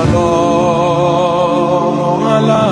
السلام على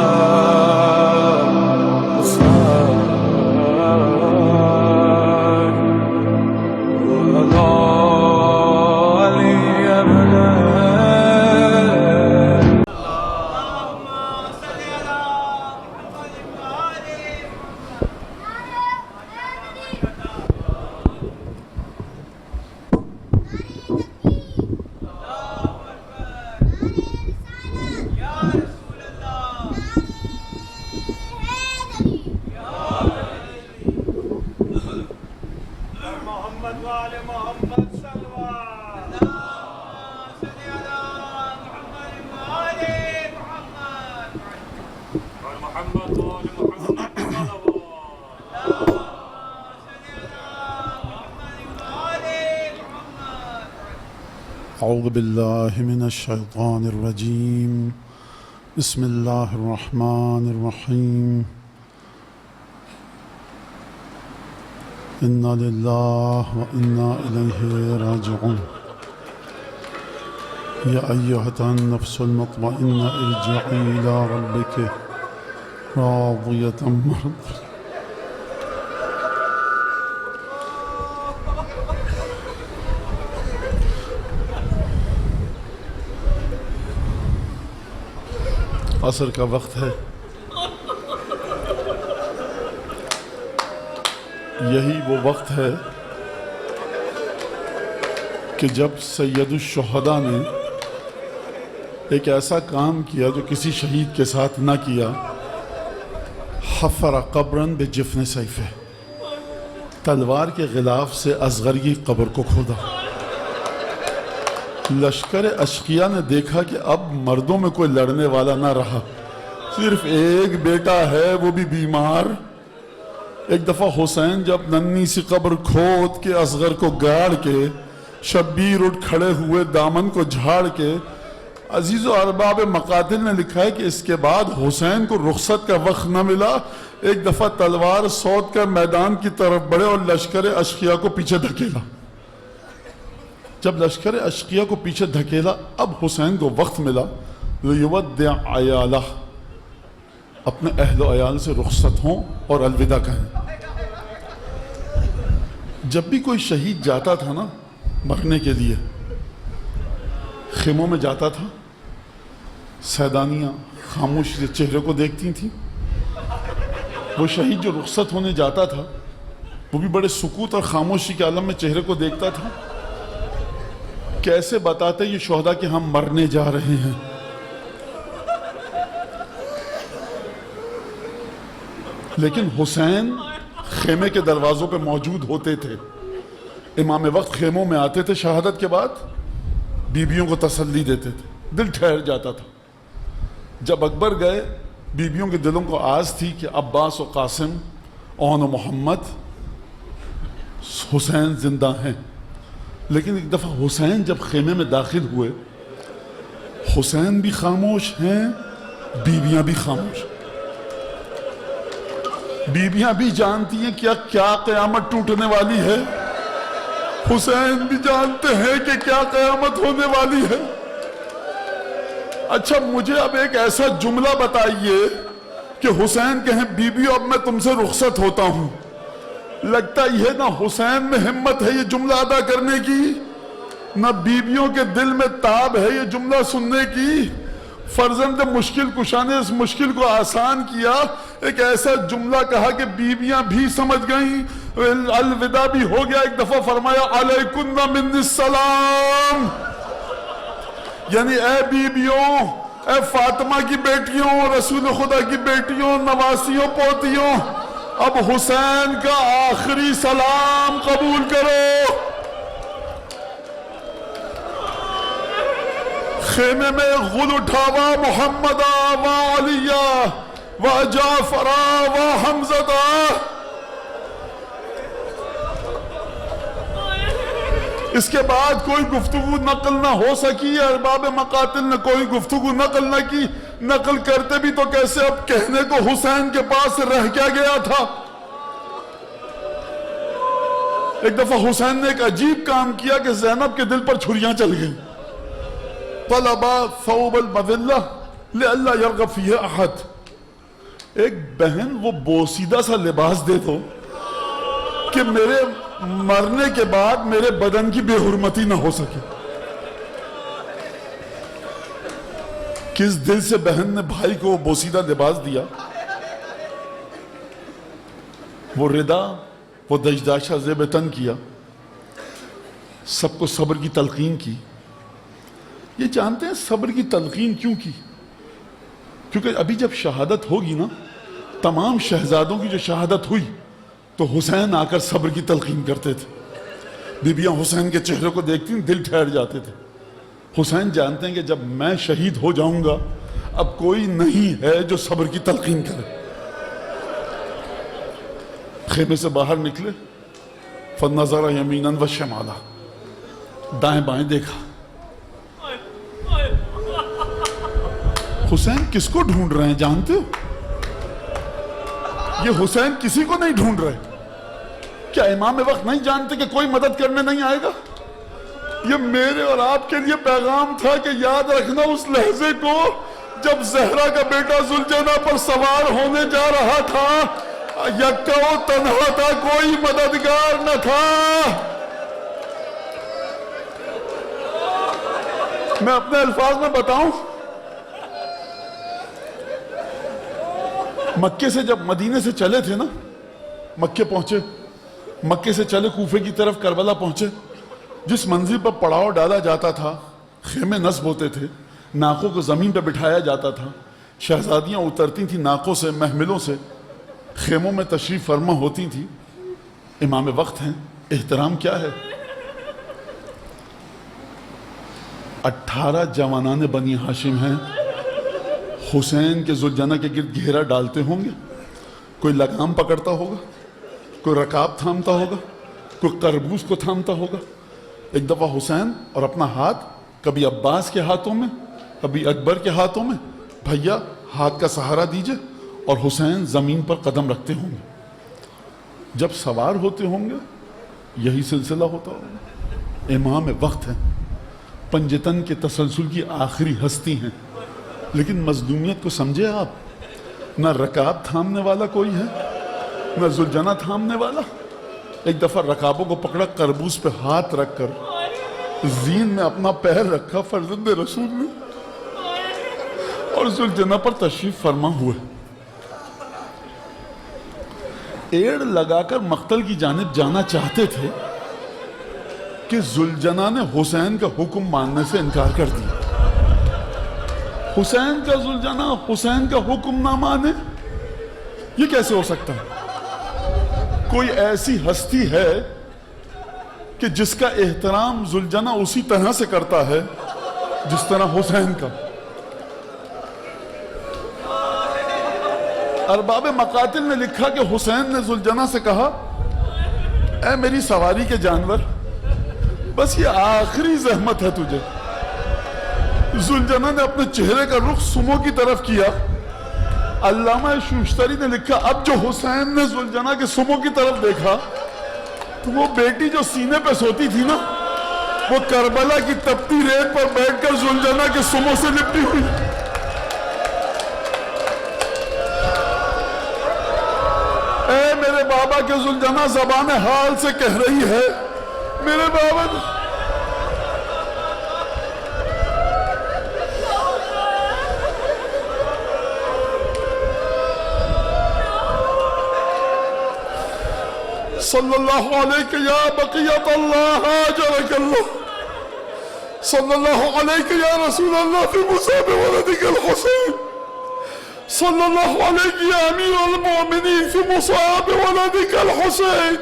أعوذ بالله من الشيطان الرجيم بسم الله الرحمن الرحيم إنا لله وإنا إليه راجعون يا أيها النفس المطمئنة ارجعي إلى ربك راضية مرضية عصر کا وقت ہے، یہی وہ وقت ہے کہ جب سید الشہداء نے ایک ایسا کام کیا جو کسی شہید کے ساتھ نہ کیا، حفر قبرا بجفن سیفہ، تلوار کے غلاف سے اصغر کی قبر کو کھودا۔ لشکر اشقیاء نے دیکھا کہ اب مردوں میں کوئی لڑنے والا نہ رہا، صرف ایک بیٹا ہے وہ بھی بیمار۔ ایک دفعہ حسین جب ننھی سی قبر کھود کے اصغر کو گاڑ کے شبیر اٹھ کھڑے ہوئے دامن کو جھاڑ کے، عزیز و ارباب مقاتل نے لکھا ہے کہ اس کے بعد حسین کو رخصت کا وقت نہ ملا، ایک دفعہ تلوار سوت کر میدان کی طرف بڑھے اور لشکر اشقیاء کو پیچھے دھکیلا۔ جب لشکر اشقیاء کو پیچھے دھکیلا، اب حسین کو وقت ملا لیودع عیالہ، اپنے اہل و عیال سے رخصت ہوں اور الوداع کہیں۔ جب بھی کوئی شہید جاتا تھا نا مرنے کے لیے، خیموں میں جاتا تھا، سیدانیاں خاموشی سے چہرے کو دیکھتی تھیں۔ وہ شہید جو رخصت ہونے جاتا تھا وہ بھی بڑے سکوت اور خاموشی کے عالم میں چہرے کو دیکھتا تھا، کیسے بتاتے یہ شہداء کہ ہم مرنے جا رہے ہیں۔ لیکن حسین خیمے کے دروازوں پہ موجود ہوتے تھے، امام وقت خیموں میں آتے تھے، شہادت کے بعد بیویوں کو تسلی دیتے تھے، دل ٹھہر جاتا تھا۔ جب اکبر گئے، بیویوں کے دلوں کو آس تھی کہ عباس و قاسم اون و محمد حسین زندہ ہیں۔ لیکن ایک دفعہ حسین جب خیمے میں داخل ہوئے، حسین بھی خاموش ہیں، بیویاں بھی خاموش، بیویاں بھی جانتی ہیں کیا قیامت ٹوٹنے والی ہے، حسین بھی جانتے ہیں کہ کیا قیامت ہونے والی ہے۔ اچھا مجھے اب ایک ایسا جملہ بتائیے کہ حسین کہیں بیویوں اب میں تم سے رخصت ہوتا ہوں، لگتا یہ نہ حسین میں ہمت ہے یہ جملہ ادا کرنے کی، نہ بیویوں کے دل میں تاب ہے یہ جملہ سننے کی۔ فرزند مشکل کشا نے اس مشکل کو آسان کیا، ایک ایسا جملہ کہا کہ بیویاں بھی سمجھ گئیں، الوداع بھی ہو گیا۔ ایک دفعہ فرمایا علیکن من السلام، یعنی اے بیویوں، اے فاطمہ کی بیٹیوں، رسول خدا کی بیٹیوں، نواسیوں، پوتیوں، اب حسین کا آخری سلام قبول کرو۔ خیمے میں غل اٹھاوا محمدہ و علیہ و جعفرہ و حمزہ۔ اس کے بعد کوئی گفتگو نقل نہ ہو سکی، ارباب مقاتل نے کوئی گفتگو نقل نہ کی، نقل کرتے بھی تو کیسے، اب کہنے کو حسین کے پاس رہ کیا گیا تھا۔ ایک دفعہ حسین نے ایک عجیب کام کیا کہ زینب کے دل پر چھریاں چل گئیں۔ طلب ثوب المذلہ لئلا یرغب فیہ احد. ایک بہن وہ بوسیدہ سا لباس دے دو کہ میرے مرنے کے بعد میرے بدن کی بے حرمتی نہ ہو سکے. کس دل سے بہن نے بھائی کو بوسیدہ لباس دیا؟ وہ ردا، وہ دشداشہ زیب تن کیا، سب کو صبر کی تلقین کی. یہ جانتے ہیں صبر کی تلقین کیوں کی؟ کیونکہ ابھی جب شہادت ہوگی نا، تمام شہزادوں کی جو شہادت ہوئی تو حسین آ کر صبر کی تلقین کرتے تھے. بیبیاں حسین کے چہرے کو دیکھتی ہیں، دل ٹھہر جاتے تھے. حسین جانتے ہیں کہ جب میں شہید ہو جاؤں گا اب کوئی نہیں ہے جو صبر کی تلقین کرے. خیمے سے باہر نکلے، فنظر یمینا و شمالا، دائیں بائیں دیکھا. حسین کس کو ڈھونڈ رہے ہیں جانتے ہو؟ یہ حسین کسی کو نہیں ڈھونڈ رہے. کیا امام وقت نہیں جانتے کہ کوئی مدد کرنے نہیں آئے گا؟ یہ میرے اور آپ کے لیے پیغام تھا کہ یاد رکھنا اس لحظے کو جب زہرا کا بیٹا ذوالجناح پر سوار ہونے جا رہا تھا، یکا و تنہا تھا، کوئی مددگار نہ تھا. میں اپنے الفاظ میں بتاؤں، مکے سے جب مدینے سے چلے تھے نا، مکے پہنچے، مکے سے چلے کوفے کی طرف، کربلا پہنچے. جس منزل پر پڑاؤ ڈالا جاتا تھا، خیمے نصب ہوتے تھے، ناقوں کو زمین پہ بٹھایا جاتا تھا، شہزادیاں اترتی تھیں ناقوں سے، محملوں سے، خیموں میں تشریف فرما ہوتی تھیں. امام وقت ہیں، احترام کیا ہے؟ 18 جوانان بنی ہاشم ہیں، حسین کے ذوالجناح کے گرد گھیرا ڈالتے ہوں گے. کوئی لگام پکڑتا ہوگا، کوئی رکاب تھامتا ہوگا، کوئی قربوس کو تھامتا ہوگا. ایک دفعہ حسین اور اپنا ہاتھ کبھی عباس کے ہاتھوں میں، کبھی اکبر کے ہاتھوں میں، بھیا ہاتھ کا سہارا دیجئے، اور حسین زمین پر قدم رکھتے ہوں گے. جب سوار ہوتے ہوں گے یہی سلسلہ ہوتا ہوگا. امام وقت ہیں، پنجتن کے تسلسل کی آخری ہستی ہیں، لیکن مظلومیت کو سمجھے آپ؟ نہ رکاب تھامنے والا کوئی ہے، نہ ذوالجناح تھامنے والا. ایک دفعہ رکابوں کو پکڑا، قربوس پہ ہاتھ رکھ کر زین میں اپنا پیر رکھا فرزند رسول نے، اور ذوالجناح پر تشریف فرما ہوئے. ایڑ لگا کر مقتل کی جانب جانا چاہتے تھے کہ ذوالجناح نے حسین کا حکم ماننے سے انکار کر دیا. حسین کا ذوالجناح حسین کا حکم نہ مانے، یہ کیسے ہو سکتا ہے؟ کوئی ایسی ہستی ہے کہ جس کا احترام ذوالجناح اسی طرح سے کرتا ہے جس طرح حسین کا. ارباب مقاتل نے لکھا کہ حسین نے ذوالجناح سے کہا، اے میری سواری کے جانور، بس یہ آخری زحمت ہے تجھے. ذوالجناح نے اپنے چہرے کا رخ سمو کی طرف کیا. علامہ شوشتری نے لکھا اب جو حسین نے ذوالجناح کے سمو کی طرف دیکھا تو وہ بیٹی جو سینے پہ سوتی تھی نا، وہ کربلا کی تپتی ریت پر بیٹھ کر ذوالجناح کے سمو سے لپٹی ہوئی. اے میرے بابا کے ذوالجناح زبان حال سے کہہ رہی ہے، میرے بابا صلی اللہ علیہ یا بقیت اللہ اجرک اللہ، صلی اللہ علیہ یا رسول اللہ فی مصاب ولدک الحسین، صلی اللہ علیہ یا امیر المؤمنین فی مصاب ولدک الحسین،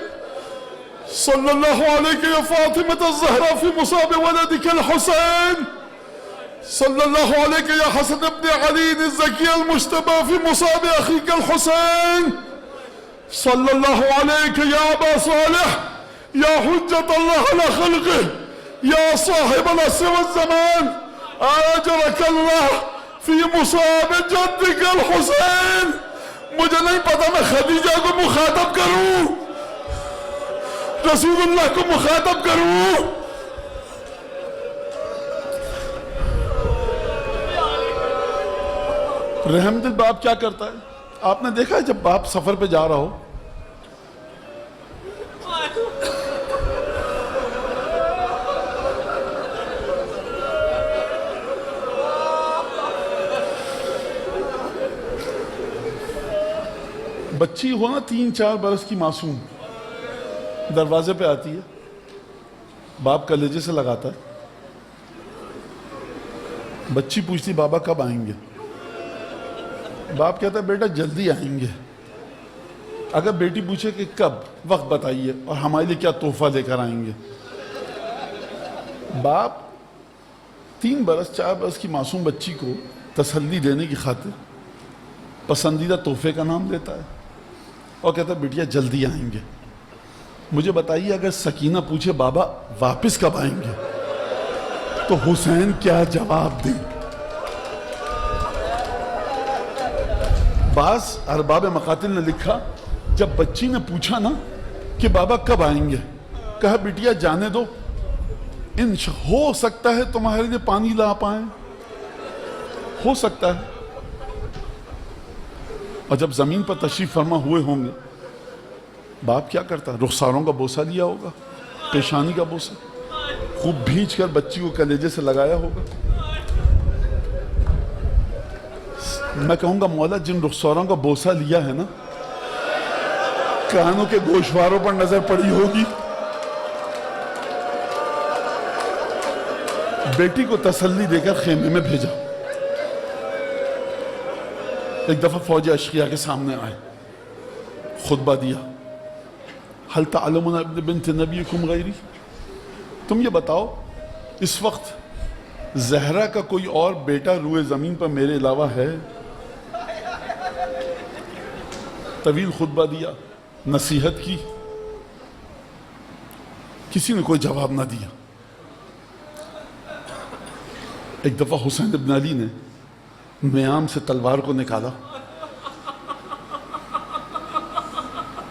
صلی اللہ علیہ یا فاطمة الزہرا فی مصاب ولدک الحسین، صلی اللہ علیہ یا حسن ابن علی الزکی المجتبی فی مصاب اخیک الحسین، صلی اللہ علیہ یا ابا صالح یا حجت اللہ علی خلقہ یا صاحب العصر والزمان، اجرک اللہ فی مصاب جدک الحسین. مجھے نہیں پتا میں خدیجہ کو مخاطب کروں، رسول اللہ کو مخاطب کروں. رحم دل باپ کیا کرتا ہے؟ آپ نے دیکھا ہے جب باپ سفر پہ جا رہا ہو، بچی ہو نا 3-4 برس کی معصوم، دروازے پہ آتی ہے، باپ کلیجے سے لگاتا ہے، بچی پوچھتی بابا کب آئیں گے؟ باپ کہتا ہے بیٹا جلدی آئیں گے۔ اگر بیٹی پوچھے کہ کب، وقت بتائیے اور ہمارے لیے کیا تحفہ لے کر آئیں گے، باپ 3 برس 4 برس کی معصوم بچی کو تسلی دینے کی خاطر پسندیدہ تحفے کا نام لیتا ہے اور کہتا ہے بیٹیا جلدی آئیں گے۔ مجھے بتائیے اگر سکینہ پوچھے بابا واپس کب آئیں گے تو حسین کیا جواب دیں؟ بعض ارباب مقاتل نے لکھا جب بچی نے پوچھا نا کہ بابا کب آئیں گے، کہا بیٹیا جانے دو، ہو سکتا ہے تمہارے لیے پانی لا پائیں، ہو سکتا ہے۔ اور جب زمین پر تشریف فرما ہوئے ہوں گے، باپ کیا کرتا ہے؟ رخساروں کا بوسہ لیا ہوگا، پیشانی کا بوسہ خوب بھینچ کر بچی کو کلیجے سے لگایا ہوگا۔ میں کہوں گا مولا جن رخساروں کا بوسہ لیا ہے نا، کانوں کے گوشواروں پر نظر پڑی ہوگی، بیٹی کو تسلی دے کر خیمے میں بھیجا۔ ایک دفعہ فوج اشقیاء کے سامنے آئے، خطبہ دیا، حل تعلمون ابن بنت نبیکم غیری، تم یہ بتاؤ اس وقت زہرا کا کوئی اور بیٹا روئے زمین پر میرے علاوہ ہے؟ طویل خطبہ دیا، نصیحت کی، کسی نے کوئی جواب نہ دیا۔ ایک دفعہ حسین ابن علی نے میام سے تلوار کو نکالا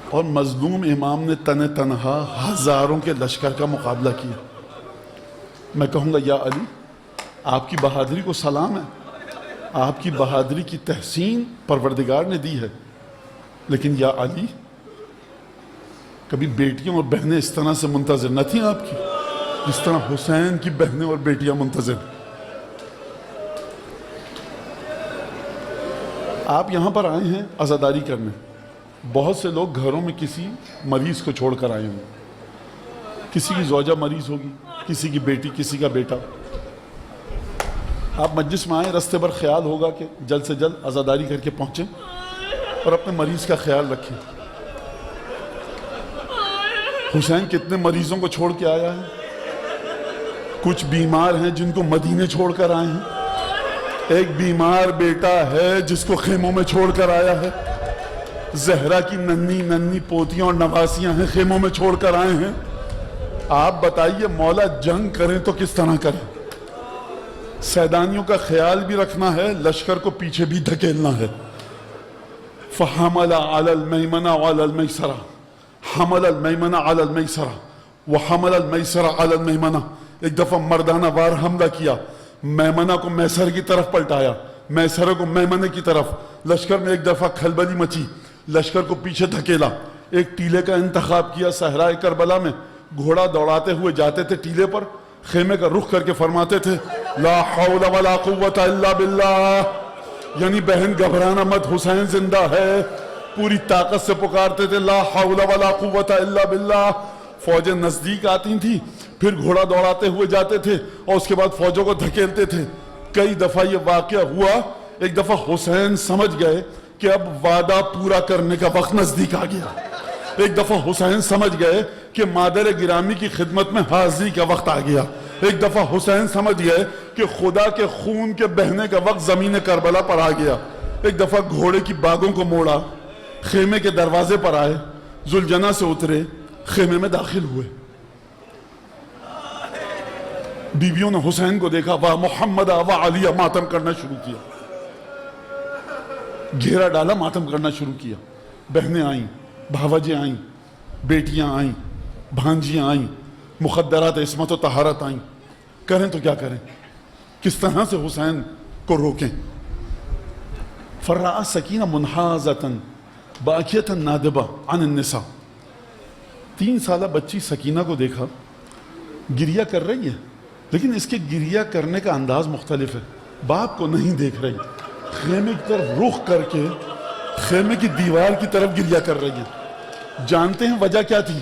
اور مظلوم امام نے تنہا ہزاروں کے لشکر کا مقابلہ کیا۔ میں کہوں گا یا علی آپ کی بہادری کو سلام ہے، آپ کی بہادری کی تحسین پروردگار نے دی ہے، لیکن یا علی کبھی بیٹیاں اور بہنیں اس طرح سے منتظر نہ تھیں آپ کی جس طرح حسین کی بہنیں اور بیٹیاں منتظر۔ آپ یہاں پر آئے ہیں عزاداری کرنے، بہت سے لوگ گھروں میں کسی مریض کو چھوڑ کر آئے ہوں، کسی کی زوجہ مریض ہوگی، کسی کی بیٹی، کسی کا بیٹا۔ آپ مجلس میں آئیں، رستے پر خیال ہوگا کہ جلد سے جلد عزاداری کر کے پہنچیں اور اپنے مریض کا خیال رکھیں۔ حسین کتنے مریضوں کو چھوڑ کے آیا ہے؟ کچھ بیمار ہیں جن کو مدینے چھوڑ کر آئے ہیں، ایک بیمار بیٹا ہے جس کو خیموں میں چھوڑ کر آیا ہے، زہرا کی ننھی پوتیاں اور نواسیاں ہیں خیموں میں چھوڑ کر آئے ہیں۔ آپ بتائیے مولا جنگ کریں تو کس طرح کریں؟ سیدانیوں کا خیال بھی رکھنا ہے، لشکر کو پیچھے بھی دھکیلنا ہے۔ فحمل علی المیمنہ وعلی المیسرہ، حمل المیمنہ علی المیسرہ وحمل المیسرہ علی المیمنہ۔ ایک دفعہ مردانہ وار حملہ کیا، میمنہ کو میسر کی طرف پلٹایا، میسرہ کو میمنہ کی طرف۔ لشکر میں ایک دفعہ کھلبلی مچی، لشکر کو پیچھے دھکیلا۔ ایک ٹیلے کا انتخاب کیا صحرائے کربلا میں، گھوڑا دوڑاتے ہوئے جاتے تھے ٹیلے پر، خیمے کا رخ کر کے فرماتے تھے لا حول ولا قوت الا باللہ، یعنی بہن گھبرانا مت، حسین زندہ ہے۔ پوری طاقت سے پکارتے تھے لا حول ولا قوت الا باللہ۔ فوجیں نزدیک آتی تھیں، پھر گھوڑا دوڑاتے ہوئے جاتے تھے اور اس کے بعد فوجوں کو دھکیلتے تھے۔ کئی دفعہ یہ واقعہ ہوا۔ ایک دفعہ حسین سمجھ گئے کہ اب وعدہ پورا کرنے کا وقت نزدیک آ گیا۔ ایک دفعہ حسین سمجھ گئے کہ مادر گرامی کی خدمت میں حاضری کا وقت آ گیا۔ ایک دفعہ حسین سمجھ گئے کہ خدا کے خون کے بہنے کا وقت زمین کربلا پر آ گیا۔ ایک دفعہ گھوڑے کی باگوں کو موڑا، خیمے کے دروازے پر آئے، ذوالجناح سے اترے، خیمے میں داخل ہوئے۔ بیویوں نے حسین کو دیکھا، واہ محمد واہ علی، ماتم کرنا شروع کیا، گھیرا ڈالا، ماتم کرنا شروع کیا۔ بہنیں آئیں، بھاوجیں آئیں، بیٹیاں آئیں، بھانجیاں آئیں، مخدرات عصمت و طہارت آئیں۔ کریں تو کیا کریں؟ کس طرح سے حسین کو روکیں؟ فرأى سکینہ منحازۃ باکیۃ نادبہ عن النساء. 3 سالہ بچی سکینہ کو دیکھا گریہ کر رہی ہے، لیکن اس کے گریہ کرنے کا انداز مختلف ہے. باپ کو نہیں دیکھ رہی، خیمے کی طرف رخ کر کے خیمے کی دیوار کی طرف گریہ کر رہی ہے. جانتے ہیں وجہ کیا تھی؟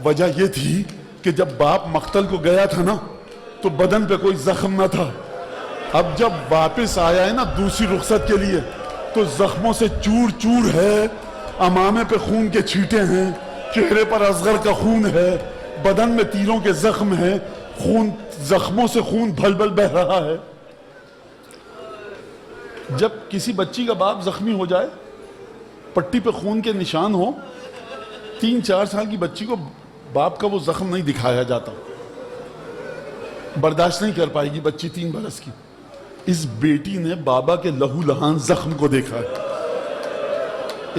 وجہ یہ تھی کہ جب باپ مقتل کو گیا تھا نا تو بدن پہ کوئی زخم نہ تھا. اب جب واپس آیا ہے نا دوسری رخصت کے لیے تو زخموں سے چور چور ہے، امامے پہ خون کے چھینٹے ہیں، چہرے پر اصغر کا خون ہے، بدن میں تیروں کے زخم ہیں، خون زخموں سے خون بھل بھل بہ رہا ہے. جب کسی بچی کا باپ زخمی ہو جائے، پٹی پہ خون کے نشان ہو، 3-4 سال کی بچی کو باپ کا وہ زخم نہیں دکھایا جاتا، برداشت نہیں کر پائے گی بچی 3 برس کی. اس بیٹی نے بابا کے لہو لہان زخم کو دیکھا ہے.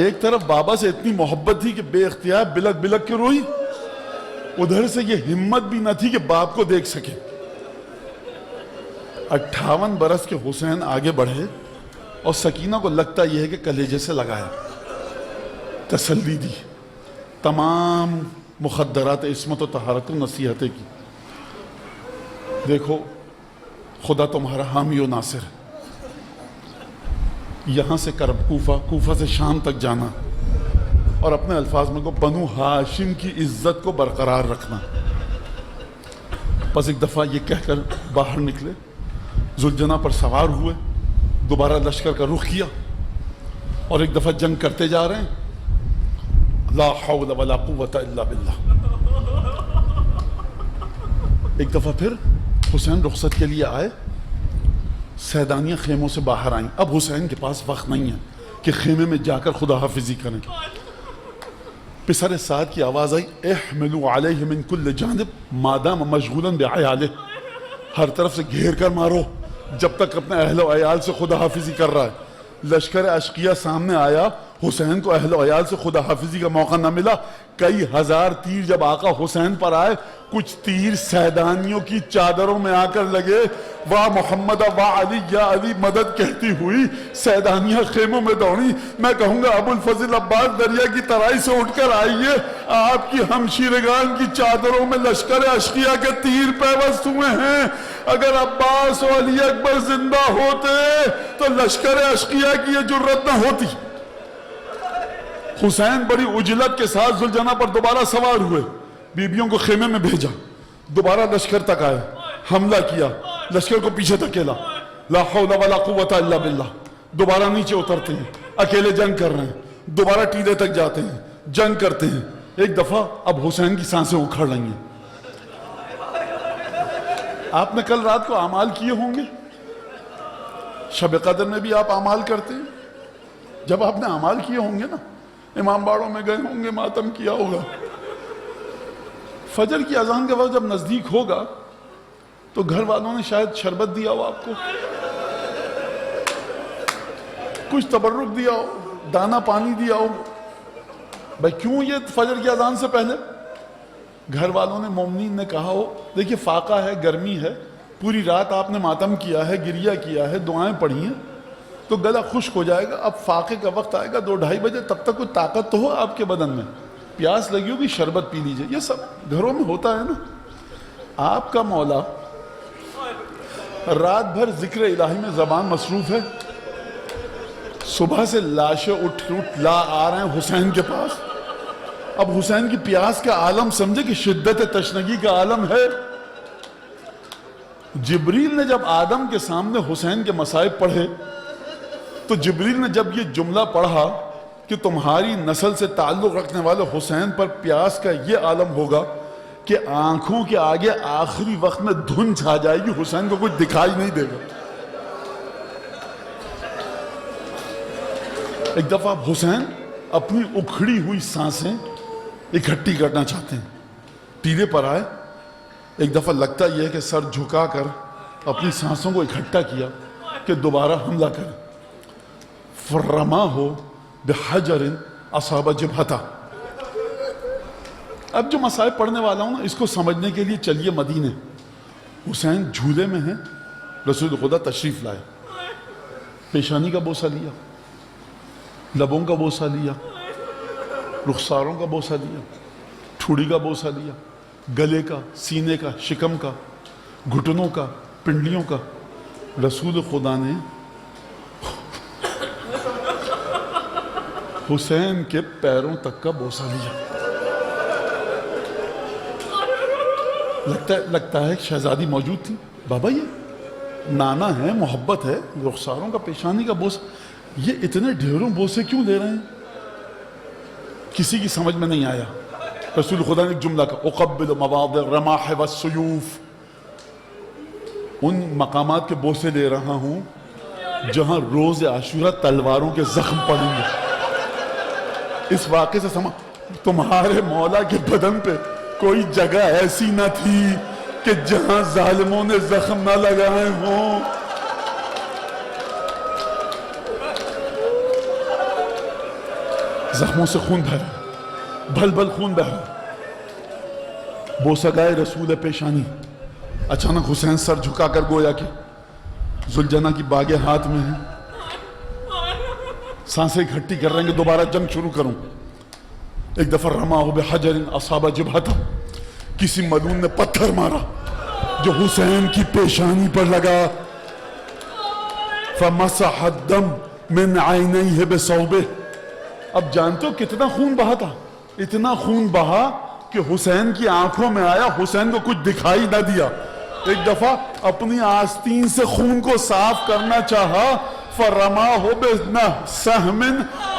ایک طرف بابا سے اتنی محبت تھی کہ بے اختیار بلک بلک کے روئی، ادھر سے یہ ہمت بھی نہ تھی کہ باپ کو دیکھ سکے. 58 برس کے حسین آگے بڑھے اور سکینہ کو لگتا یہ ہے کہ کلیجے سے لگایا، تسلی دی، تمام مخدرات عصمت و طہارت و نصیحتیں کی. دیکھو خدا تمہارا حامی و ناصر ہے. یہاں سے کرب کوفہ سے شام تک جانا اور اپنے الفاظ میں کو بنو ہاشم کی عزت کو برقرار رکھنا. بس ایک دفعہ یہ کہہ کر باہر نکلے، ذوالجناح پر سوار ہوئے، دوبارہ لشکر کا رخ کیا اور ایک دفعہ جنگ کرتے جا رہے ہیں. لا حول ولا قوت الا باللہ. ایک دفعہ پھر حسین رخصت کے لیے آئے، سیدانیاں خیموں سے باہر آئیں. اب حسین کے پاس وقت نہیں ہے کہ خیمے میں جا کر خدا حافظی کریں. پسر سعد کی آواز آئی، احملوا علیہ من کل جانب ما دام مشغولا بعیالہ. ہر طرف سے گھیر کر مارو جب تک اپنے اہل و عیال سے خدا حافظی کر رہا ہے. لشکر اشقیہ سامنے آیا، حسین کو اہل و عیال سے خدا حافظی کا موقع نہ ملا. کئی ہزار تیر جب آقا حسین پر آئے، کچھ تیر سیدانیوں کی چادروں میں آ کر لگے. واہ محمد واہ علی یا علی مدد کہتی ہوئی سیدانیاں خیموں میں دوڑی. میں کہوں گا ابو الفضل عباس دریا کی ترائی سے اٹھ کر آئیے، آپ کی ہمشیرگان کی چادروں میں لشکر اشقیہ کے تیر پیوست ہوئے ہیں. اگر عباس و علی اکبر زندہ ہوتے تو لشکر اشقیہ کی یہ جرت نہ ہوتی. حسین بڑی عجلت کے ساتھ ذوالجناح پر دوبارہ سوار ہوئے، بیبیوں کو خیمے میں بھیجا، دوبارہ لشکر تک آئے، حملہ کیا، لشکر کو پیچھے دھکیلا. لا حول ولا قوت الا باللہ. دوبارہ نیچے اترتے ہیں، اکیلے جنگ کر رہے ہیں، دوبارہ ٹیلے تک جاتے ہیں، جنگ کرتے ہیں. ایک دفعہ اب حسین کی سانسیں اکھڑ رہی ہیں. آپ نے کل رات کو اعمال کیے ہوں گے، شب قدر میں بھی آپ اعمال کرتے ہیں. جب آپ نے اعمال کیے ہوں گے نا، امام باڑوں میں گئے ہوں گے، ماتم کیا ہوگا. فجر کی اذان کا وقت جب نزدیک ہوگا تو گھر والوں نے شاید شربت دیا ہو، آپ کو کچھ تبرک دیا ہو، دانا پانی دیا ہو. بھائی کیوں یہ فجر کی اذان سے پہلے؟ گھر والوں نے، مومنین نے کہا ہو دیکھیے فاقہ ہے، گرمی ہے، پوری رات آپ نے ماتم کیا ہے، گریہ کیا ہے، دعائیں پڑھی ہیں، تو گلا خشک ہو جائے گا. اب فاقے کا وقت آئے گا 2-2:30 بجے، تب تک کوئی طاقت تو ہو آپ کے بدن میں، پیاس لگی ہوگی، شربت پی لیجئے. یہ سب گھروں میں ہوتا ہے نا. آپ کا مولا رات بھر ذکر الہی میں زبان مصروف ہے، صبح سے لاشیں اٹھ لا آ رہے ہیں حسین کے پاس. اب حسین کی پیاس کا عالم سمجھے کہ شدت تشنگی کا عالم ہے. جبریل نے جب آدم کے سامنے حسین کے مصائب پڑھے تو جبریل نے جب یہ جملہ پڑھا کہ تمہاری نسل سے تعلق رکھنے والے حسین پر پیاس کا یہ عالم ہوگا کہ آنکھوں کے آگے آخری وقت میں دھن چھا جائے گی، حسین کو کچھ دکھائی نہیں دے گا. ایک دفعہ حسین اپنی اکھڑی ہوئی سانسیں اکٹھی کرنا چاہتے ہیں، ٹیلے پر آئے. ایک دفعہ لگتا یہ ہے کہ سر جھکا کر اپنی سانسوں کو اکٹھا کیا کہ دوبارہ حملہ کریں. فرماہ بحجر اصاب جبہتہ. اب جو مصائب پڑھنے والا ہوں نا، اس کو سمجھنے کے لیے چلیے مدینے. حسین جھولے میں ہیں، رسول خدا تشریف لائے، پیشانی کا بوسہ لیا، لبوں کا بوسہ لیا، رخساروں کا بوسہ لیا، ٹھوڑی کا بوسہ لیا، گلے کا، سینے کا، شکم کا، گھٹنوں کا، پنڈلیوں کا۔ رسول خدا نے حسین کے پیروں تک کا بوسہ لیا۔ لگتا ہے شہزادی موجود تھی۔ بابا یہ نانا ہے، محبت ہے، رخساروں کا، پیشانی کا بوسہ، یہ اتنے ڈھیروں بوسے کیوں لے رہے ہیں؟ کسی کی سمجھ میں نہیں آیا۔ رسول خدا نے ایک جملہ کہا، اقبل مواضع الرماح والسیوف، ان مقامات کے بوسے لے رہا ہوں جہاں روز عاشورہ تلواروں کے زخم پڑیں گے۔ اس واقعے سے سمجھ، تمہارے مولا کے بدن پہ کوئی جگہ ایسی نہ تھی کہ جہاں ظالموں نے زخم نہ لگائے ہوں۔ زخموں سے خون بہ رہا، بھل بھل خون بہ رہا۔ بوسہ گائے رسول پیشانی۔ اچانک حسین سر جھکا کر گویا کہ زلجنا کی باگیں ہاتھ میں ہیں، سانسیں گھٹی کر رہے ہیں کہ دوبارہ جنگ شروع کروں۔ ایک دفعہ رماہ بحجر اصاب جبہتہ، کسی ملعون نے پتھر مارا جو حسین کی پیشانی پر لگا۔ فمسح الدم من عینیہ بثوبہ، اب جانتے ہو کتنا خون بہا تھا؟ اتنا خون بہا کہ حسین کی آنکھوں میں آیا، حسین کو کچھ دکھائی نہ دیا۔ ایک دفعہ اپنی آستین سے خون کو صاف کرنا چاہا، فَرَمَاهُ بِسَهْمٍ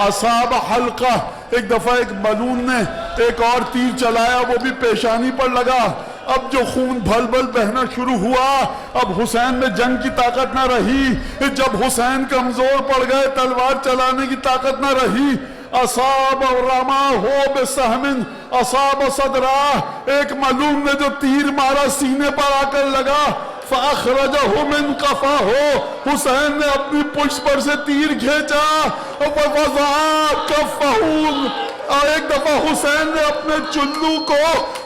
أَصَابَ حَلْقَةً، ایک دفعہ ایک ملعون نے ایک اور تیر چلایا، وہ بھی پیشانی پر لگا۔ اب جو خون بھل بھل بہنا شروع ہوا، اب حسین میں جنگ کی طاقت نہ رہی۔ جب حسین کمزور پڑ گئے، تلوار چلانے کی طاقت نہ رہی، اصاب رماہ بسہم اصاب صدرہ، ایک ملعون نے جو تیر مارا سینے پر آ کر لگا، فاخرجہ من قفاہ، حسین نے اپنی پشت پر سے تیر کھینچا، ووضع کفہ، اور ایک دفعہ حسین نے اپنے چلو کو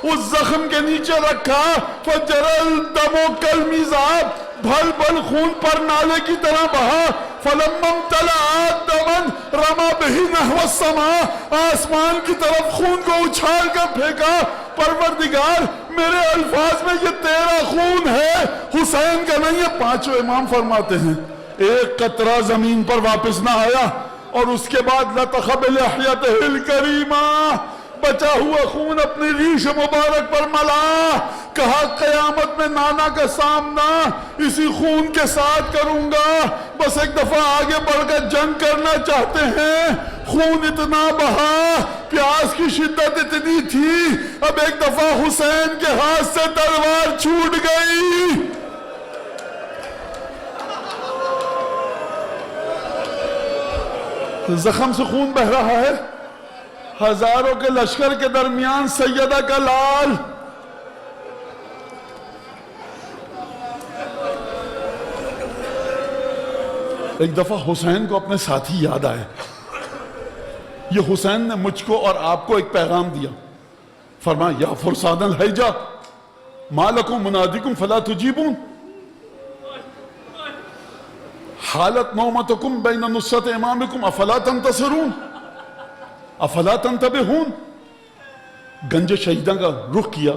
اس زخم کے نیچے رکھا، فجر الدم کالمیزاب، بھل بھل خون پر نالے کی طرح بہا، فلما امتلأ دما رمى به نحو السماء، آسمان کی طرف خون کو اچھال کر پھینکا۔ پروردگار میرے الفاظ میں یہ تیرا خون ہے، حسین کا نہیں ہے۔ پانچوں امام فرماتے ہیں ایک قطرہ زمین پر واپس نہ آیا، اور اس کے بعد لطخ بلحیتہ الکریمہ، بچا ہوا خون اپنی ریش مبارک پر ملا، کہا قیامت میں نانا کا سامنا اسی خون کے ساتھ کروں گا۔ بس ایک دفعہ آگے بڑھ کر جنگ کرنا چاہتے ہیں، خون اتنا بہا، پیاس کی شدت اتنی تھی، اب ایک دفعہ حسین کے ہاتھ سے تلوار چھوٹ گئی۔ زخم سے خون بہ رہا ہے، ہزاروں کے لشکر کے درمیان سیدہ کا لال۔ ایک دفعہ حسین کو اپنے ساتھی یاد آئے۔ یہ حسین نے مجھ کو اور آپ کو ایک پیغام دیا، فرمایا یا فرسان الحیجہ ما لکم منادیکم فلا تجیبون، حالت نومتکم بین نصرت امامکم افلا تنتصرون افلا تنتبہون۔ گنج شہیدہ کا رخ کیا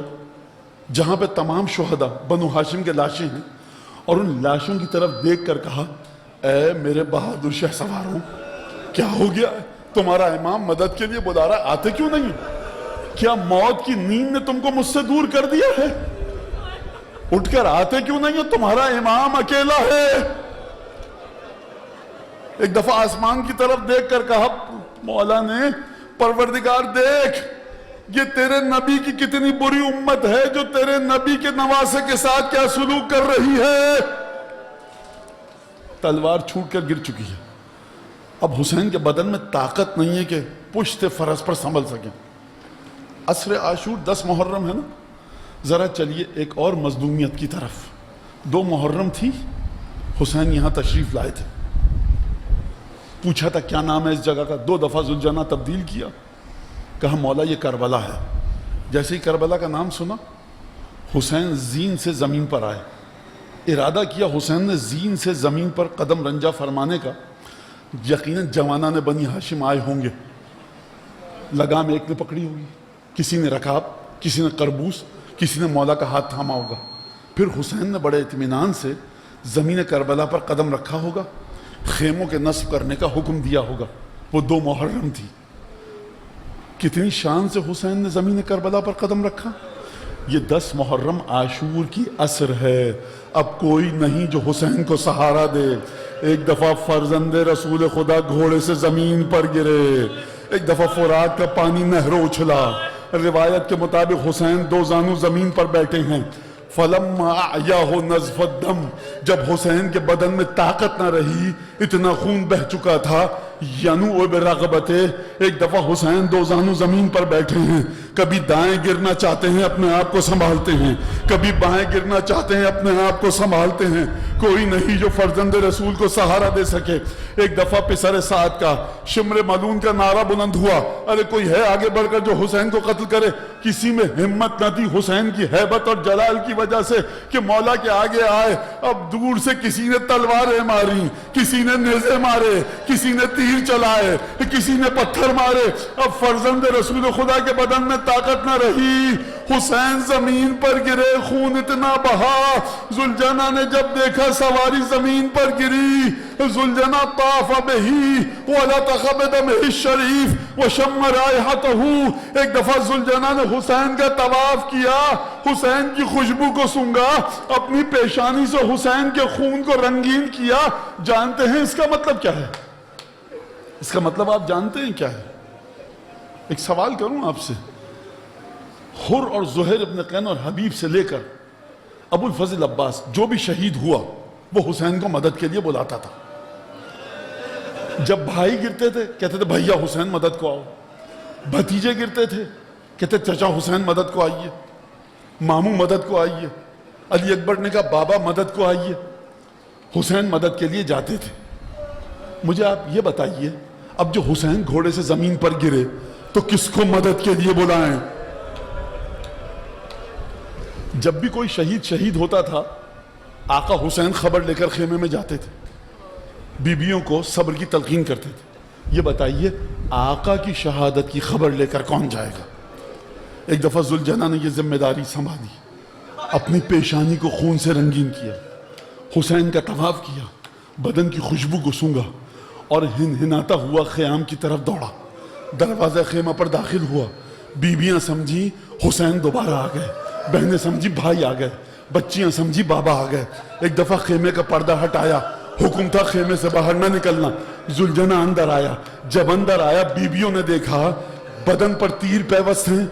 جہاں پہ تمام شہداء بنو ہاشم کے لاشیں ہیں، اور ان لاشوں کی طرف دیکھ کر کہا اے میرے بہادر شہ سواروں، کیا ہو گیا؟ تمہارا امام مدد کے لیے بلا رہا، آتے کیوں نہیں؟ کیا موت کی نیند نے تم کو مجھ سے دور کر دیا ہے؟ اٹھ کر آتے کیوں نہیں ہو؟ تمہارا امام اکیلا ہے۔ ایک دفعہ آسمان کی طرف دیکھ کر کہا مولا نے، پروردگار دیکھ یہ تیرے نبی کی کتنی بری امت ہے جو تیرے نبی کے نواسے کے ساتھ کیا سلوک کر رہی ہے۔ تلوار چھوٹ کر گر چکی ہے، اب حسین کے بدن میں طاقت نہیں ہے کہ پشت فرس پر سنبھل سکیں۔ عصر عاشور 10 محرم ہے نا، ذرا چلیے ایک اور مظلومیت کی طرف۔ 2 محرم تھی، حسین یہاں تشریف لائے تھے، پوچھا تھا کیا نام ہے اس جگہ کا، 2 دفعہ ذوالجناح تبدیل کیا، کہا مولا یہ کربلا ہے۔ جیسے ہی کربلا کا نام سنا، حسین زین سے زمین پر آئے، ارادہ کیا حسین نے زین سے زمین پر قدم رنجا فرمانے کا، یقیناً جوانان بنی ہاشم آئے ہوں گے، لگام ایک نے پکڑی ہوگی، کسی نے رکاب، کسی نے قربوس، کسی نے مولا کا ہاتھ تھاما ہوگا. پھر حسین نے بڑے اطمینان سے زمین کربلا پر قدم رکھا ہوگا، خیموں کے نصب کرنے کا حکم دیا ہوگا. وہ 2 محرم تھی. کتنی شان سے حسین نے زمین کربلا پر قدم رکھا. یہ 10 محرم عاشور کی عصر ہے. اب کوئی نہیں جو حسین کو سہارا دے. ایک دفعہ فرزند رسول خدا گھوڑے سے زمین پر گرے، ایک دفعہ فرات کا پانی نہروں اچھلا. روایت کے مطابق حسین 2 زانو زمین پر بیٹھے ہیں. فلما اعیاہ نزف الدم، جب حسین کے بدن میں طاقت نہ رہی، اتنا خون بہ چکا تھا، ینوء برغبتے، ایک دفعہ حسین 2 زانو زمین پر بیٹھے ہیں. کبھی دائیں گرنا چاہتے ہیں، اپنے آپ کو سنبھالتے ہیں، کبھی بائیں گرنا چاہتے ہیں، اپنے آپ کو سنبھالتے ہیں. کوئی نہیں جو فرزند رسول کو سہارا دے سکے. ایک دفعہ پسر سعد کا، شمر ملون کا نعرہ بلند ہوا، ارے کوئی ہے آگے بڑھ کر جو حسین کو قتل کرے. کسی میں ہمت نہ تھی حسین کی ہیبت اور جلال کی وجہ سے کہ مولا کے آگے آئے. اب دور سے کسی نے تلواریں ماری، کسی نے نیزے مارے، کسی نے تیر چلائے، کسی نے پتھر مارے. اب فرزند رسول خدا کے بدن میں طاقت نہ رہی. حسین زمین پر گرے، خون اتنا بہا. ذوالجناح نے جب دیکھا سواری زمین پر گری، ذوالجناح طاف بہی ولطخ بدمہ الشریف وشم رائحتہ. ایک دفعہ ذوالجناح نے حسین کا طواف کیا، حسین کی خوشبو کو سونگھا، اپنی پیشانی سے حسین کے خون کو رنگین کیا. جانتے ہیں اس کا مطلب کیا ہے؟ اس کا مطلب آپ جانتے ہیں کیا ہے؟ ایک سوال کروں آپ سے. حر اور زہیر ابن قین اور حبیب سے لے کر ابو الفضل عباس جو بھی شہید ہوا وہ حسین کو مدد کے لیے بلاتا تھا. جب بھائی گرتے تھے کہتے تھے بھیا حسین مدد کو آؤ. بھتیجے گرتے تھے کہتے چچا حسین مدد کو آئیے، ماموں مدد کو آئیے. علی اکبر نے کہا بابا مدد کو آئیے. حسین مدد کے لیے جاتے تھے. مجھے آپ یہ بتائیے اب جو حسین گھوڑے سے زمین پر گرے تو کس کو مدد کے لیے بلائیں؟ جب بھی کوئی شہید ہوتا تھا آقا حسین خبر لے کر خیمے میں جاتے تھے، بیویوں کو صبر کی تلقین کرتے تھے. یہ بتائیے آقا کی شہادت کی خبر لے کر کون جائے گا؟ ایک دفعہ ذوالجناح نے یہ ذمہ داری سنبھالی، اپنی پیشانی کو خون سے رنگین کیا، حسین کا طواف کیا، بدن کی خوشبو کو سونگھا اور ہنہناتا ہوا خیام کی طرف دوڑا. دروازہ خیمہ پر داخل ہوا. بیویاں سمجھی حسین دوبارہ آ گئے، بہنیں سمجھی بھائی آ گئے، بچیاں سمجھی بابا آ گئے. ایک دفعہ خیمے کا پردہ ہٹایا، حکم تھا خیمے سے باہر نہ نکلنا. ذوالجناح اندر آیا. جب اندر آیا بیویوں نے دیکھا بدن پر تیر پیوست ہیں،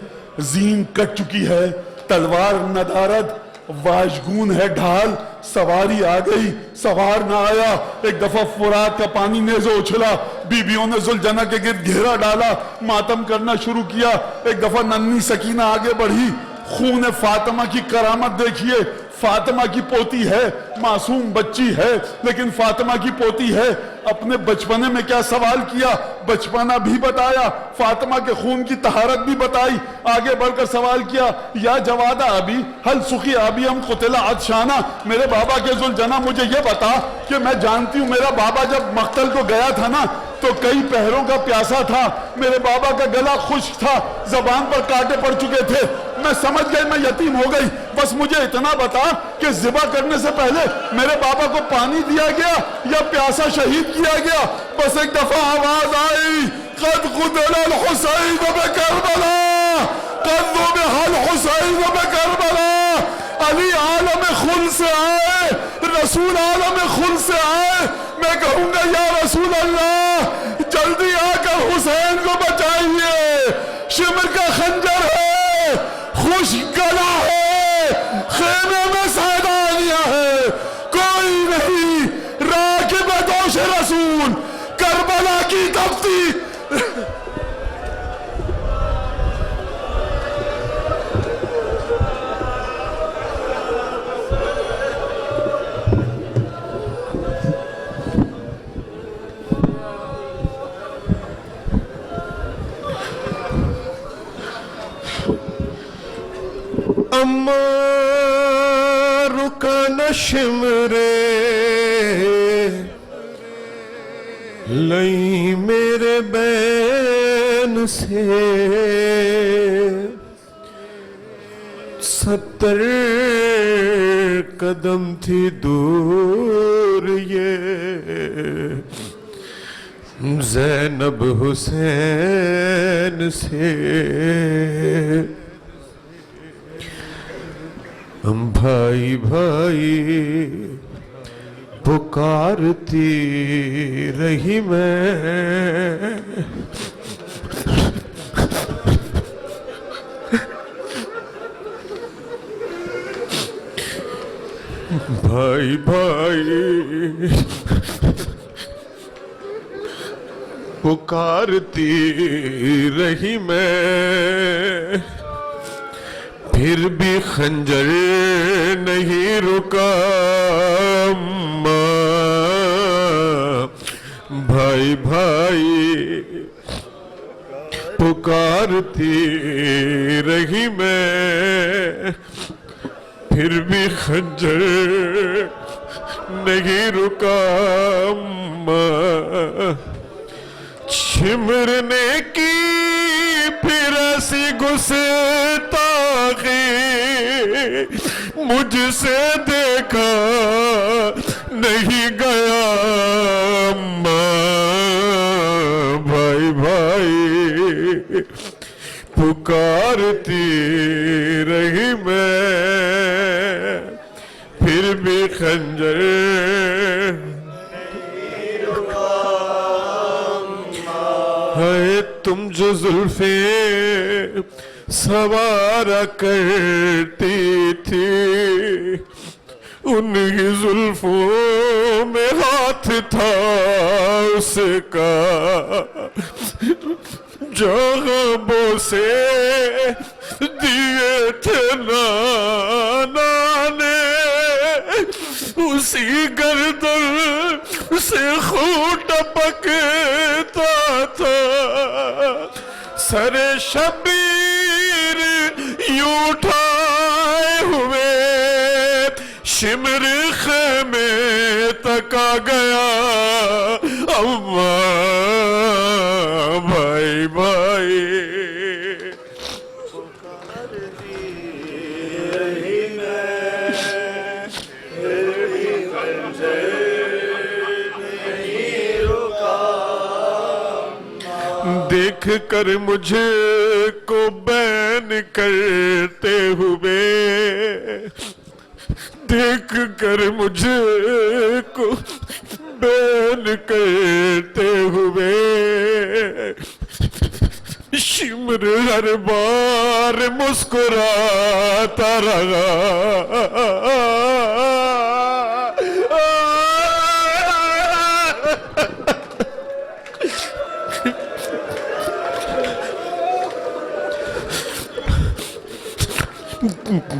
زین کٹ چکی ہے، تلوار ندارد، واژگون ہے ڈھال. سواری آ گئی، سوار نہ آیا. ایک دفعہ فرات کا پانی نیزے اچھلا. بیویوں نے ذوالجناح کے گرد گھیرا ڈالا، ماتم کرنا شروع کیا. ایک دفعہ ننھی سکینہ آگے بڑھی. خون فاطمہ کی کرامت دیکھیے. فاطمہ کی پوتی ہے، معصوم بچی ہے لیکن فاطمہ کی پوتی ہے. اپنے بچپنے میں کیا سوال کیا، بچپنا بھی بتایا، فاطمہ کے خون کی طہارت بھی بتائی. آگے بڑھ کر سوال کیا یا جواد ابی ہل سخی ابی ہم قتل عطشانہ. میرے بابا کے ذوالجناح مجھے یہ بتا کہ میں جانتی ہوں میرا بابا جب مقتل کو گیا تھا نا تو کئی پہروں کا پیاسا تھا، میرے بابا کا گلا خشک تھا، زبان پر کانٹے پڑ چکے تھے. میں سمجھ گئی میں یتیم ہو گئی. بس مجھے اتنا بتا کہ ذبح کرنے سے پہلے میرے بابا کو پانی دیا گیا یا پیاسا شہید کیا گیا. بس ایک دفعہ آواز آئی قد قتل الحسین بکربلا، قد ذبح الحسین بکربلا. علی عالم خل سے آئے، رسول عالم خل سے آئے. میں کہوں گا یا رسول اللہ جلدی آ کر حسین کو بچائیے. شمر کا خنجر ہے، خشک گلا ہے، خیمے میں سیدانیہ ہے، کوئی نہیں. راکب دوش رسول کربلا کی تپتی. رکن شمرے لئی میرے بین سے 70 قدم تھی دور یہ زینب حسین سے بھائی بھائی پکارتی رہی میں بھائی بھائی پکارتی رہی میں پھر بھی خنجر نہیں رکا اماں بھائی بھائی پکارتی رہی میں پھر بھی خنجر نہیں رکا اماں چمرنے کی پھر ایسی گستاخی مجھ سے دیکھا نہیں گیا اماں بھائی بھائی پکارتی رہی میں پھر بھی خنجر ہے تم جو زلفیں سوارا کرتی تھی انہی زلفوں میں ہاتھ تھا اس کا جو غموں سے دیے تھے نانا نے اسی گردن سے خون ٹپکتا تھا سر شبیر یوں اٹھائے ہوئے شمر خیمے تک آ گیا اماں بھائی بھائی دیکھ کر مجھے کو بین کرتے ہوئے دیکھ کر مجھے کو بین کرتے ہوئے شمر ہر بار مسکراتا رہا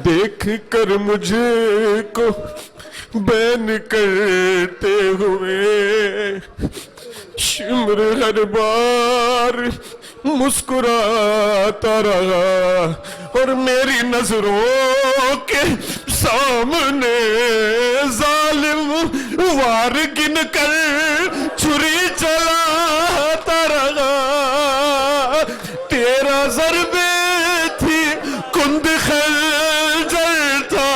دیکھ کر مجھے کو بین کرتے ہوئے شمر ہر بار مسکراتا رہا اور میری نظروں کے سامنے ظالم وار گن کر چھری چلاتا رہا تیرا ضربے تھی کند خنجر تھا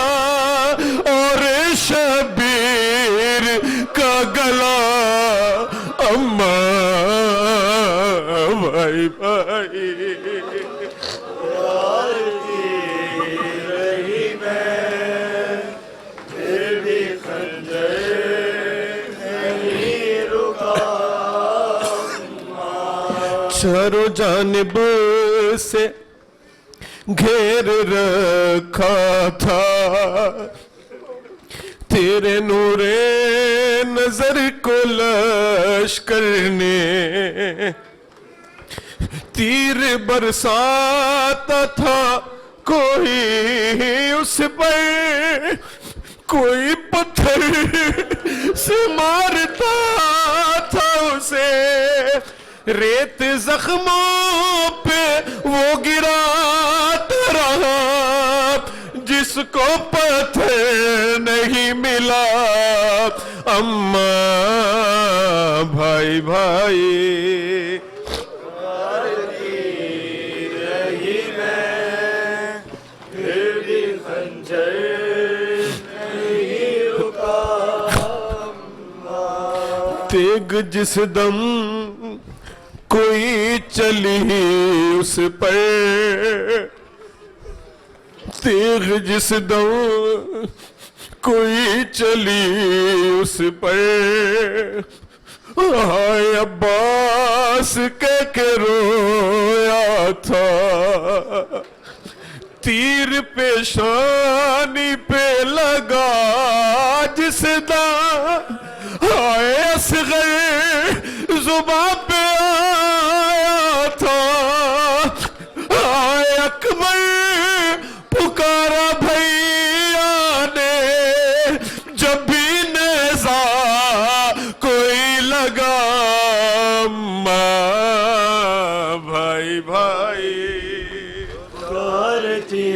اور شبیر کا گلا اماں بھائی بھائی رہی میں پھر بھی خنجر نہیں رکا چاروں جانب سے گھیر رکھا تھا تیرے نور نظر کو لشکر نے تیر برساتا تھا کوئی اس پر کوئی پتھر سے مارتا تھا اسے ریت زخموں پہ وہ گراتا رہا جس کو پتھر نہیں ملا اماں بھائی بھائی بھائی تیگ جس دم کوئی چلی اس پر تیغ جس دم کوئی چلی اس پر ہائے عباس کہہ کے رویا تھا تیر پیشانی پہ لگا جس دم ہائے اصغر زباں پہ آیا تھا ہائے اکبر پکارا بھیا نے جب بھی نیزہ کوئی لگا ماں بھائی بھائی کرتی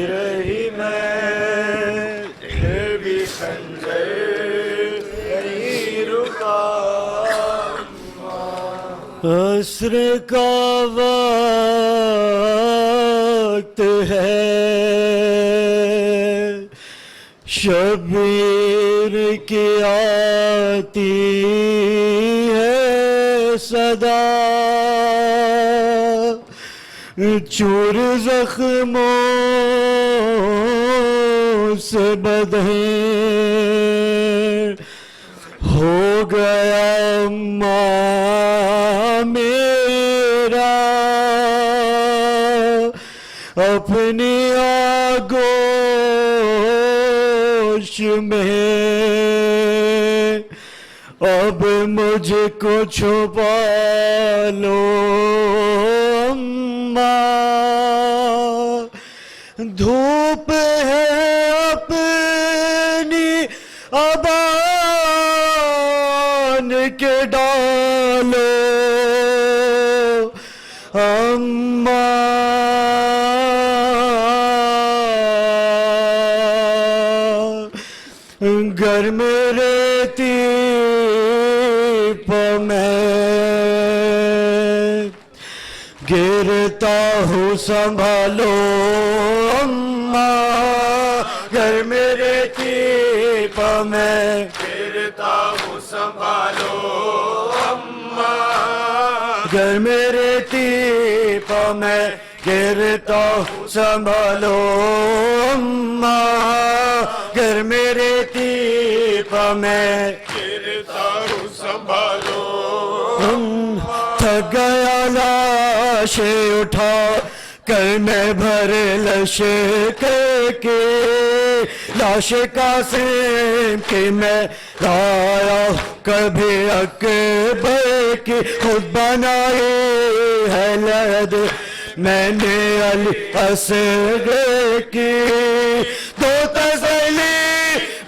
رہی میں پھر بھی خنجر نہیں رکا عصر کا وقت ہے شبیر کی آتی ہے صدا چور زخموں سے بدہن ہو گیا ماں میرا اپنی آگوش میں اب مجھ کو چھپا لو دھوپ ہے اپنی ابان کے ڈالو گھر میں رہتی میں گرتا ہوں سنبھالو گھر میں رہتی میں گرتا ہوں سنبھالو گھر میں رہتی میں گرتا ہوں سنبھالو گھر میں رہتی میں گرتا ہوں سنبھالو تھک گیا لاشیں اٹھا کر میں بھر لشے کے لاش قاسم کی میں لایا کبھی اکبر کی خود بنائی ہے لد میں نے علی اصغر کی دو تسلی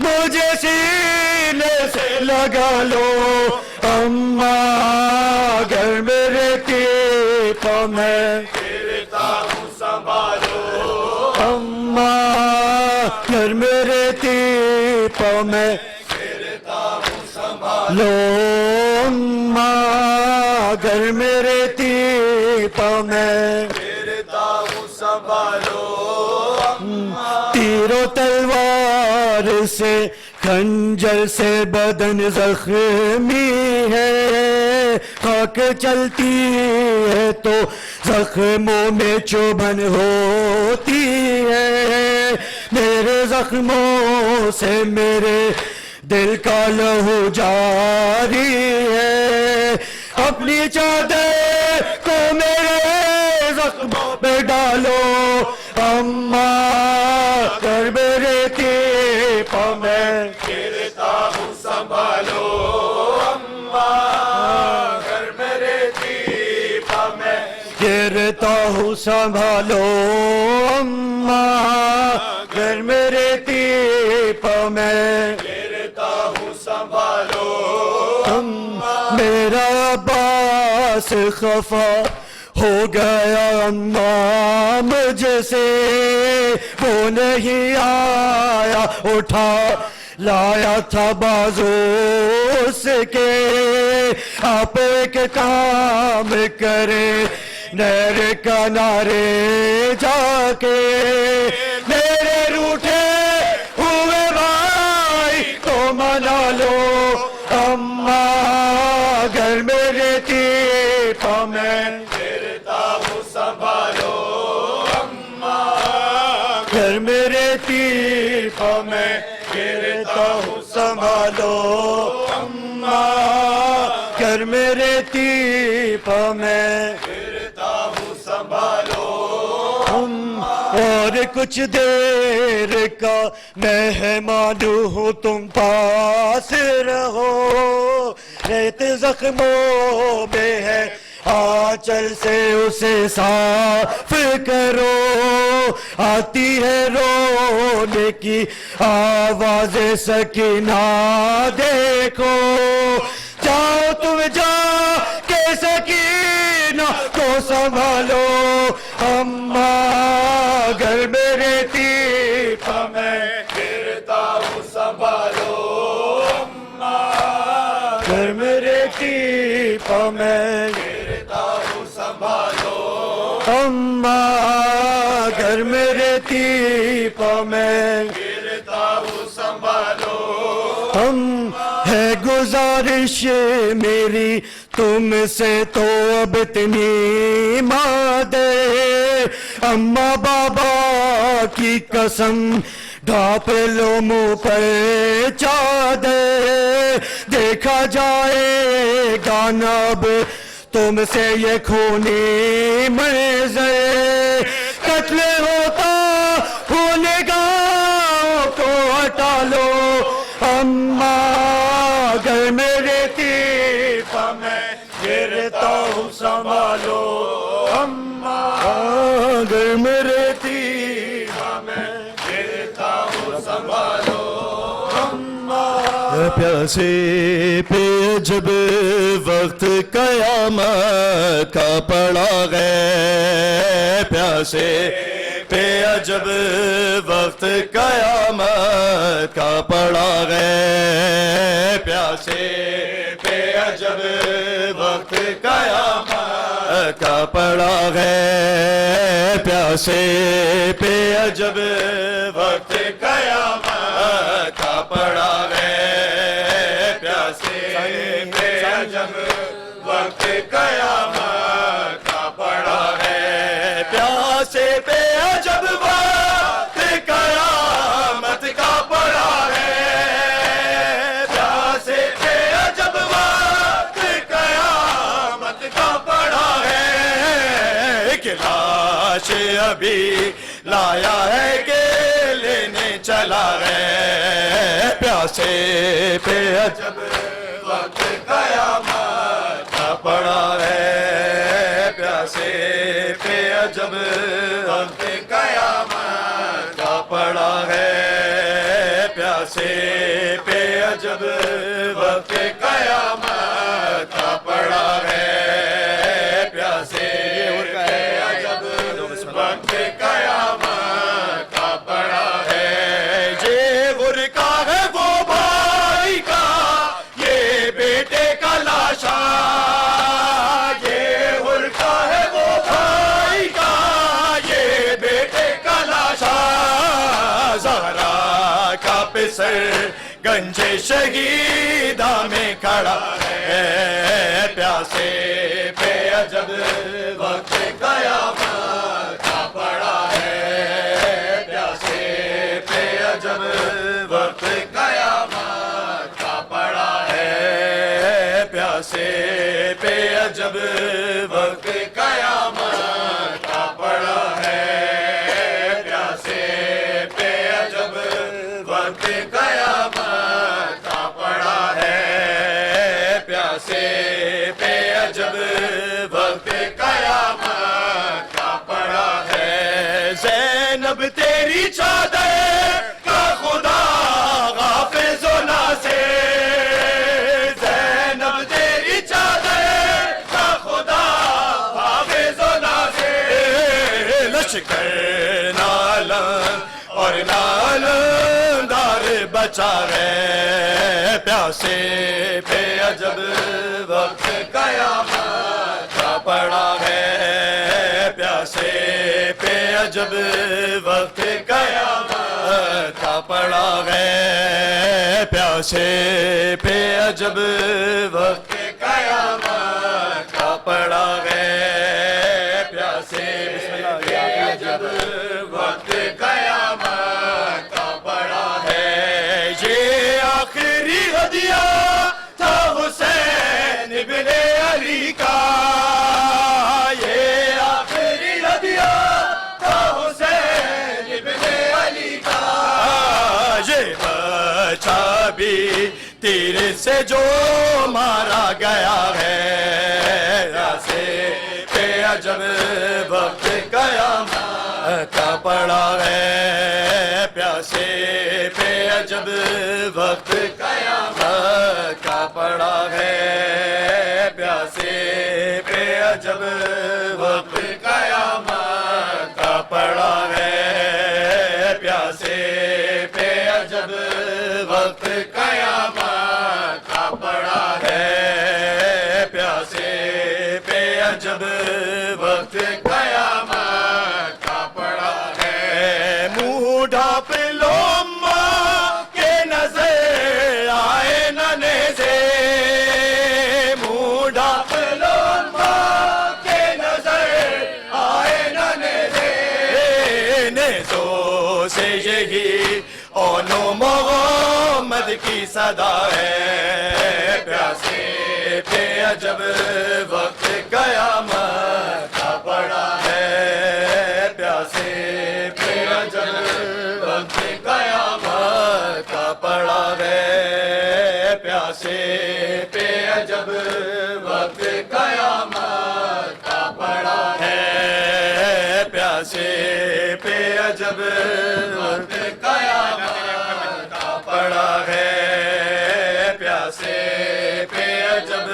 مجھے سینے سے لگا لو اماں گھر میں رہتی میں گرتا ہوں سنبھالو اماں گھر میں رہتی میں گرتا ہوں سنبھالو لو اماں گھر میں رہتی میں گرتا ہوں سنبھالو تیر و تلوار سے خنجر سے بدن زخمی ہے خاک چلتی ہے تو زخموں میں چبھن ہوتی ہے میرے زخموں سے میرے دل کا لہو جاری ہے اپنی چادر کو میرے زخموں پہ ڈالو اماں گھر میں رہتی میں گرتا ہوں سنبھالو اماں گھر میں رہتی میں گرتا ہوں سنبھالو اماں گھر میں رہتی میں گرتا ہوں سنبھالو میرا عباس خفا ہو گیا اماں مجھ سے وہ نہیں آیا اٹھا لایا تھا بازو اس کے آپ ایک کام کرے نہر کنارے جا کے میرے روٹھے ہوئے بھائی کو منا لو اماں گھر میں رہتی میں گرتا ہوں سنبھالو گھر میں رہتی میں گرتا ہوں سنبھالو گھر میں رہتی میں گرتا ہوں سنبھالو اور کچھ دیر کا مہمان ہوں تم پاس رہو رہتے زخموں میں ہے آنچل سے اسے صاف کرو آتی ہے رونے کی آواز سکینہ دیکھو جاؤ تم جا کے سکینہ کو سنبھالو اماں گھر میں رہتی میں گرتا ہوں سنبھالو گھر میں رہتی میں گرتا ہوں سنبھالو اماں گھر میں رہتی میں گرتا ہوں سنبھالو ہم ہے گزارش میری تم سے تو اب اتنی مادے اماں بابا کی قسم ڈھانپ لو منہ پر چادر دیکھا جائے گا اب تم سے یہ خونی منظر قتل ہوتا ہونے گاؤں کو ہٹا لو اماں گھر میں رہتی میں گرتا ہوں سنبھالو اماں گھر میں رہتی میں گرتا ہوں سنبھالو پیاسے پہ جب وقت قیامت کا پڑا گئے پیاسے پہ جب وقت قیامت کا پڑا گئے پیاسے پہ جب وقت قیامت کا پڑا گئے پیاسے پہ جب وقت قیامت کا پڑا گئے جب وقت قیامت کا پڑا ہے پیاسے پہ جب وقت قیامت کا پڑا ہے پیاسے پہ جب وقت قیامت کا پڑا ہے کہ لاش ابھی لایا ہے کہ لینے چلا ہے پیاسے پہ جب وقت قیامت کا پڑا ہے پیاسے پہ جب وقت قیامت کا پڑا ہے پیاسے پہ جب وقت قیامت کا پڑا ہے پیاسے پہ جب وقت قیامت کا پڑا ہے یہ غرقہ ہے وہ بھائی کا یہ بیٹے کا لاشا یہ غرقہ ہے وہ بھائی کا یہ بیٹے کا لاشا زہرا کا پسر گنج شہیدہ میں کھڑا ہے پیاسے پہ جب وقت قیامت کا پڑا ہے پیاسے پہ جب وقت قیامت کا پڑا ہے پیاسے پہ جب وقت قیامت کا پڑا ہے پیاسے پہ جب وقت قیامت کا پڑا ہے پیاسے پہ جب وقت قیامت کا پڑا ہے زینب تیری چادر کا خدا حافظ و ناصر زینب تیری چادر کا خدا حافظ و ناصر لشکر نالم اور نالمدار بچ پہنچا ہے پیاسے پہ عجب وقت قیامت کا پڑا ہے پیاسے پہ عجب وقت قیامت کا پڑا ہے پیاسے پہ عجب وقت قیامت کا پڑا ہے پیاسے پہ عجب وقت قیامت کا پڑا ہے یہ آخری ہدیہ تھا حسین ابن علی کا یہ آخری ہدیہ تھا حسین ابن علی کا یہ بچہ بھی تیر سے جو مارا گیا ہے پیاسے پہ عجب وقت قیامت کا پڑا ہے پیاسے پہ عجب وقت قیامت کا پڑا ہے پیاسے پہ عجب وقت قیامت کا پڑا ہے پیاسے پہ عجب وقت قیامت کا پڑا ہے پیاسے پہ عجب وقت قیامت کا پڑا ہے منہ ڈھانپ لو اماں کے نظر آئے نہ نیزے منہ ڈھانپ لو اماں کے نظر آئے نہ نیزے نیزوں سے یہی اونو محمد کی صدا ہے پیاسے پہ عجب وقت قیامت کا پڑا ہے پیاسے پہ عجب وقت قیامت کا پڑا ہے پیاسے پہ عجب وقت قیامت کا پڑا ہے پیاسے پہ عجب وقت قیامت کا پڑا ہے پیاسے پہ عجب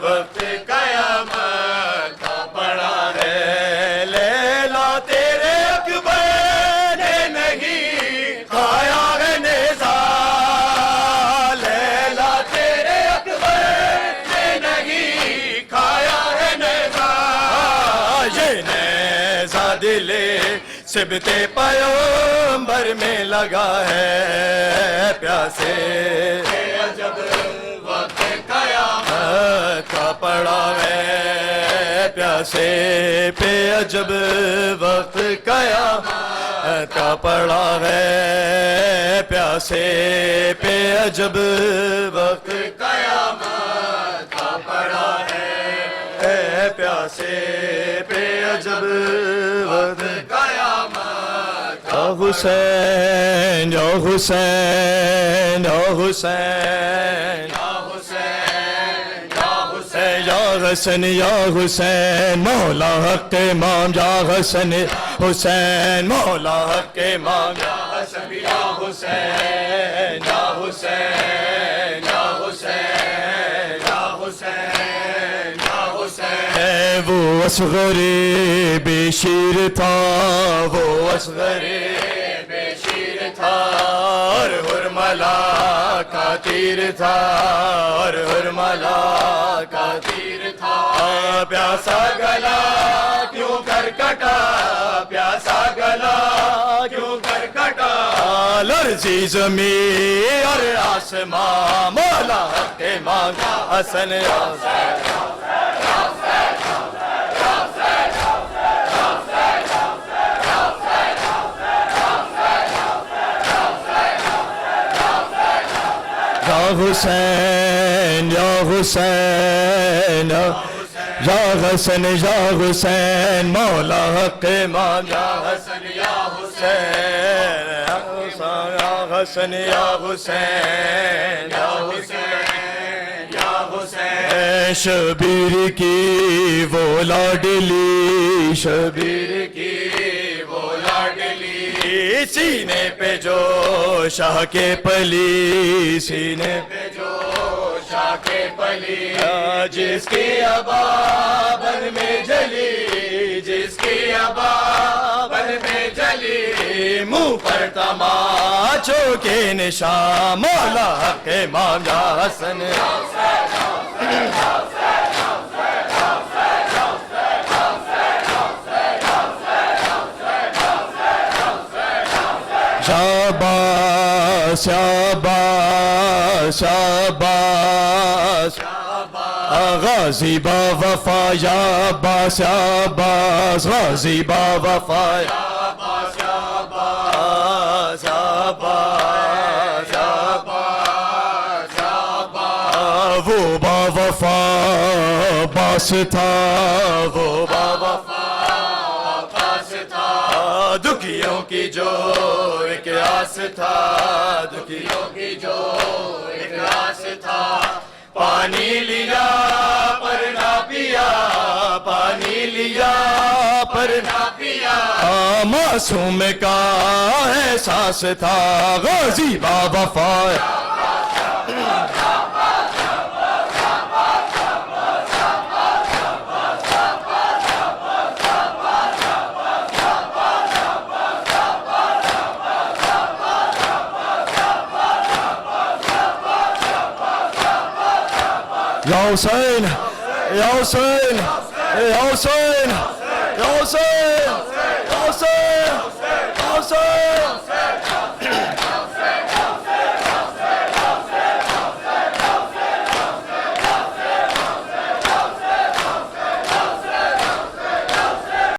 وقت قیامت کا پڑا ہے لیلا تیرے اکبر نے نہیں کھایا ہے نیزہ لیلا تیرے اکبر نے نہیں کھایا ہے نیزہ یہ نیزہ دلے سبت پیغمبر میں لگا ہے پیاسے پہ عجب وقت قیامت کا پڑا ہے پیاسے پہ عجب وقت قیامت کا پڑا ہے پیاسے پہ عجب وقت قیامت کا پڑا ہے پیاسے پہ عجب وقت قیامت کا حسین یا حسین یا حسین یا حسن یا حسین مولا حق امام یا حسن حسین مولا حق امام یا حسن یا حسین یا حسین یا حسین یا حسین یا حسین وہ اصغر بے شیر تھا وہ اصغر بے شیر تھا اور حرملا کا تیر تھا اور حرملا کا تیر تھا پیاسا گلا کیوں کر کٹا پیاسا گلا کیوں کر کٹا لرزی زمین اور آسمان مولا حق امام حسن یا حسین یا حسین یا حسن یا حسین مولا حق امام یا حسن یا حسین یا حسن یا حسین یا حسین یا حسین شبیر کی وہ لاڈلی شبیر کی وہ لاڈلی سینے پہ جو شاہ کے پلی سینے پہ جو شاہ کے پلی جس کی ابابن میں جلی جس کی ابابن میں جلی منہ پر تماچوں کے نشان مولا حق امام یا حسن شاباش شاباش شاباش غازی با وفا یا باش شاباش غازی با وفا یا باش شاباش شاباش شاباش شاباش وہ با وفا باش تھا وہ با وفا باش تھا دکھیوں کی جو ایک آس تھا دکھیوں کی جو ایک آس تھا پانی لیا پر نہ پیا پانی لیا پر نہ پیا معصوم کا احساس تھا غازی با وفا یا حسین یا حسین یا حسین یا حسین یا حسین یا حسین